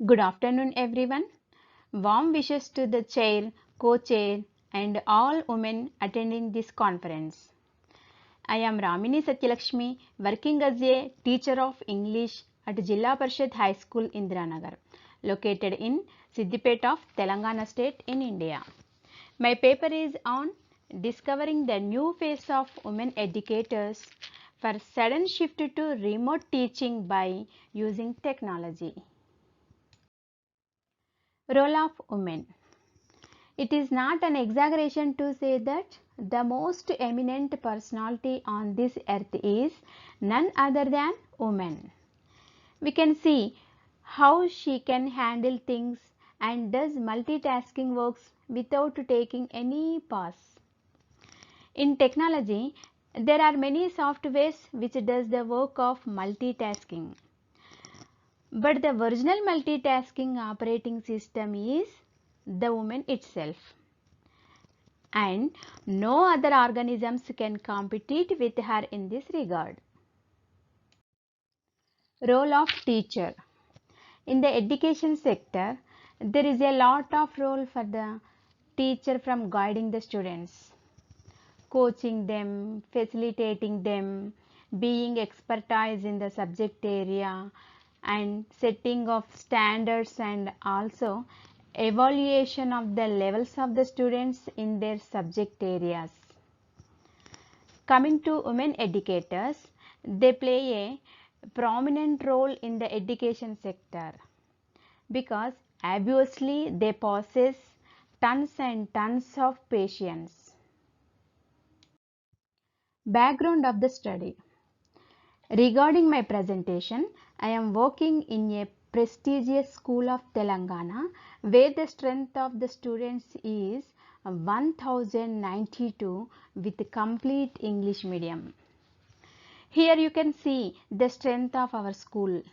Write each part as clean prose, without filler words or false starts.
Good afternoon, everyone. Warm wishes to the chair, co-chair, and all women attending this conference. I am Ramini Satyalakshmi, working as a teacher of English at Jilla Parishad High School, Indiranagar, located in Siddipet of Telangana State in India. My paper is on discovering the new face of women educators for sudden shift to remote teaching by using technology. Role of women. It is not an exaggeration to say that the most eminent personality on this earth is none other than woman. We can see how she can handle things and does multitasking works without taking any pause. In technology, there are many softwares which does the work of multitasking. But the original multitasking operating system is the woman itself, and no other organisms can compete with her in this regard. Role of teacher. In the education sector, there is a lot of role for the teacher, from guiding the students, coaching them, facilitating them, being expertise in the subject area, and setting of standards, and also evaluation of the levels of the students in their subject areas. Coming to women educators, they play a prominent role in the education sector because obviously they possess tons and tons of patience. Background of the study. Regarding my presentation, I am working in a prestigious school of Telangana where the strength of the students is 1092 with complete English medium. Here you can see the strength of our school,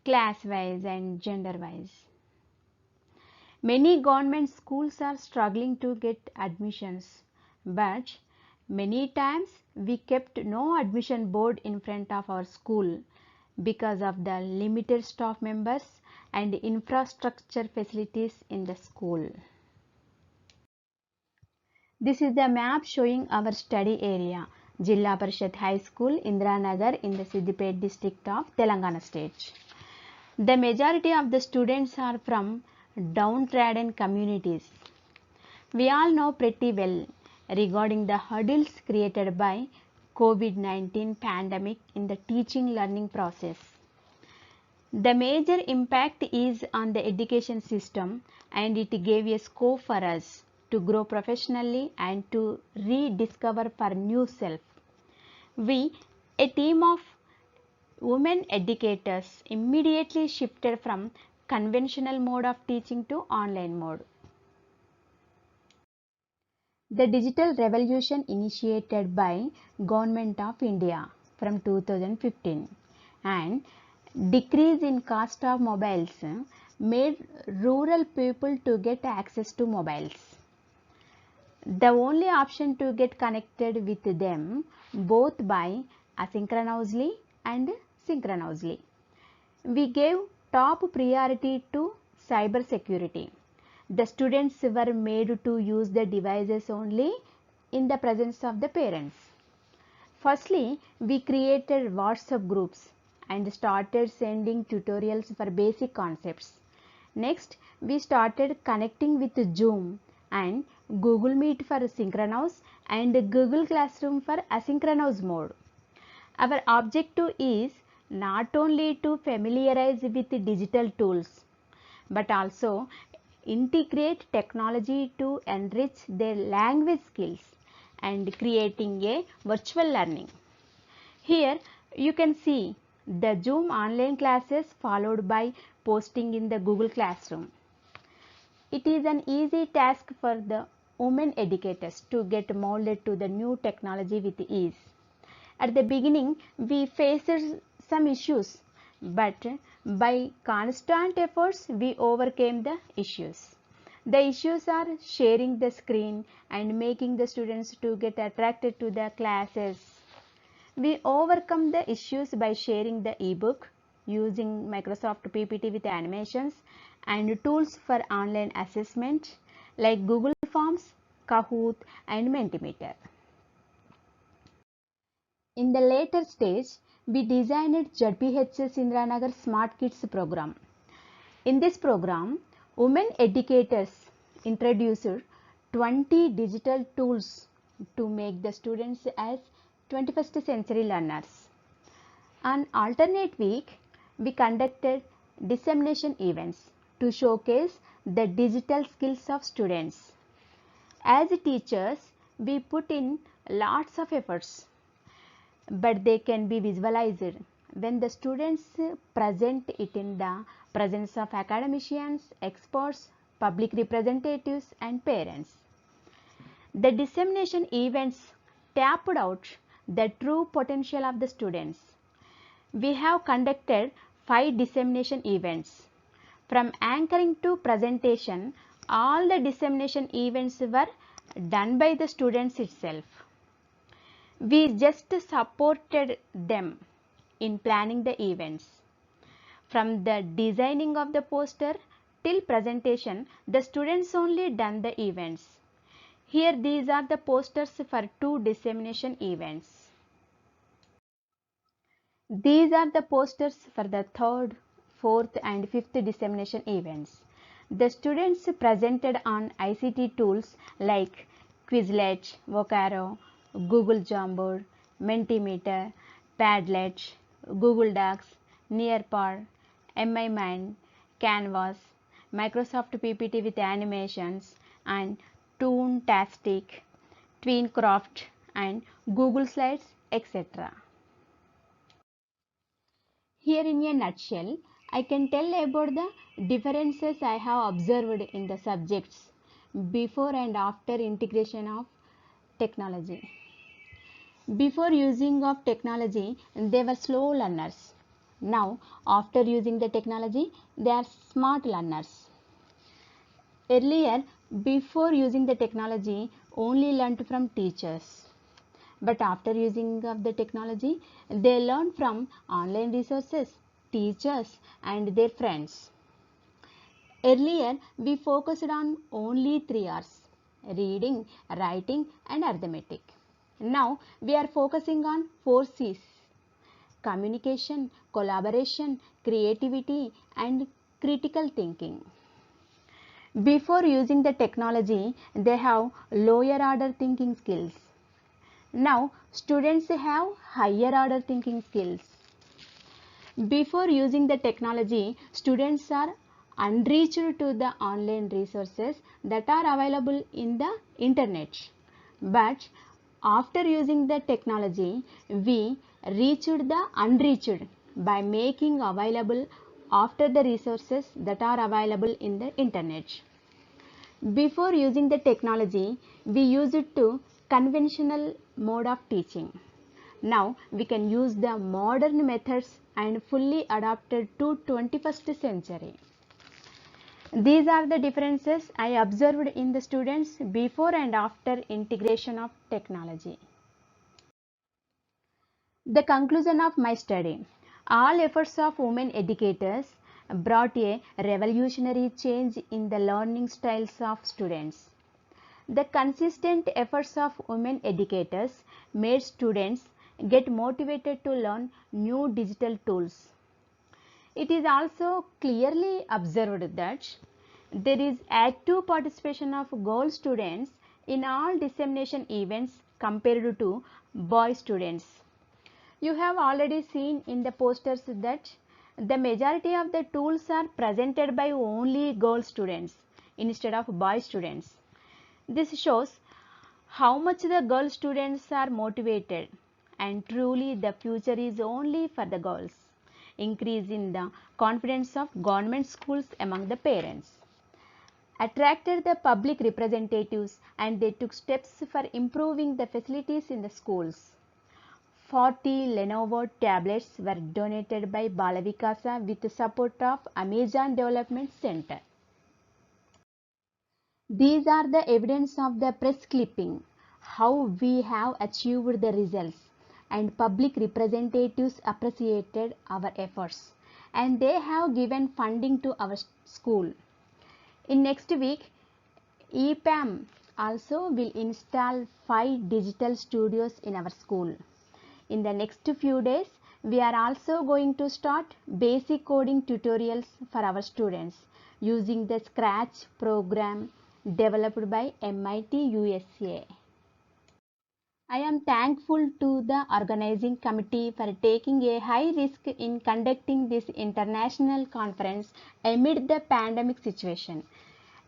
class wise and gender wise. Many government schools are struggling to get admissions, but many times we kept no admission board in front of our school because of the limited staff members and infrastructure facilities in the school. This is the map showing our study area. Jilla Parishad High School, Indiranagar in the Siddipet district of Telangana state. The majority of the students are from downtrodden communities. We all know pretty well regarding the hurdles created by COVID-19 pandemic in the teaching learning process. The major impact is on the education system, and it gave a scope for us to grow professionally and to rediscover for new self. We, a team of women educators, immediately shifted from conventional mode of teaching to online mode. The digital revolution initiated by Government of India from 2015 and decrease in cost of mobiles made rural people to get access to mobiles. The only option to get connected with them both by asynchronously and synchronously. We gave top priority to cyber security. The students were made to use the devices only in the presence of the parents. Firstly, we created WhatsApp groups and started sending tutorials for basic concepts. Next, we started connecting with Zoom and Google Meet for synchronous and Google Classroom for asynchronous mode. Our objective is not only to familiarize with digital tools but also integrate technology to enrich their language skills and creating a virtual learning. Here you can see the Zoom online classes followed by posting in the Google Classroom. It is an easy task for the women educators to get molded to the new technology with ease. At the beginning, we faced some issues, but by constant efforts, we overcame the issues. The issues are sharing the screen and making the students to get attracted to the classes. We overcome the issues by sharing the ebook, using Microsoft PPT with animations and tools for online assessment like Google Forms, Kahoot and Mentimeter. In the later stage, we designed ZPHS Indiranagar Smart Kids program. In this program, women educators introduced 20 digital tools to make the students as 21st century learners. On alternate week, we conducted dissemination events to showcase the digital skills of students. As teachers, we put in lots of efforts, but they can be visualized when the students present it in the presence of academicians, experts, public representatives and parents. The dissemination events tapped out the true potential of the students. We have conducted 5 dissemination events. From anchoring to presentation, all the dissemination events were done by the students itself. We just supported them in planning the events. From the designing of the poster till presentation, the students only done the events. Here these are the posters for 2 dissemination events. These are the posters for the 3rd, 4th and 5th dissemination events. The students presented on ICT tools like Quizlet, Vocaro, Google Jamboard, Mentimeter, Padlet, Google Docs, Nearpod, MIMind, Canvas, Microsoft PPT with animations and Toontastic, Tweencraft and Google Slides, etc. Here in a nutshell, I can tell about the differences I have observed in the subjects before and after integration of technology. Before using of technology, they were slow learners. Now, after using the technology, they are smart learners. Earlier, before using the technology, only learnt from teachers. But after using of the technology, they learn from online resources, teachers and their friends. Earlier, we focused on only 3 R's: reading, writing and arithmetic. Now, we are focusing on 4 C's: communication, collaboration, creativity and critical thinking. Before using the technology, they have lower order thinking skills. Now, students have higher order thinking skills. Before using the technology, students are unreached to the online resources that are available in the internet. But after using the technology, we reached the unreached by making available after the resources that are available in the internet. Before using the technology, we use it to conventional mode of teaching. Now we can use the modern methods and fully adapted to 21st century. These are the differences I observed in the students before and after integration of technology. The conclusion of my study: all efforts of women educators brought a revolutionary change in the learning styles of students. The consistent efforts of women educators made students get motivated to learn new digital tools. It is also clearly observed that there is active participation of girl students in all dissemination events compared to boy students. You have already seen in the posters that the majority of the tools are presented by only girl students instead of boy students. This shows how much the girl students are motivated, and truly the future is only for the girls. Increase in the confidence of government schools among the parents attracted the public representatives, and they took steps for improving the facilities in the schools. 40 Lenovo tablets were donated by Balavikasa with the support of Amazon Development Center. These are the evidence of the press clipping, how we have achieved the results, and public representatives appreciated our efforts. and they have given funding to our school. In next week, EPAM also will install 5 digital studios in our school. In the next few days, we are also going to start basic coding tutorials for our students using the Scratch program developed by MIT USA. I am thankful to the organizing committee for taking a high risk in conducting this international conference amid the pandemic situation.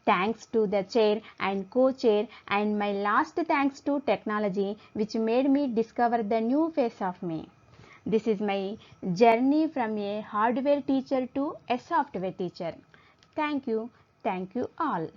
Thanks to the chair and co-chair, and my last thanks to technology, which made me discover the new face of me. This is my journey from a hardware teacher to a software teacher. Thank you all.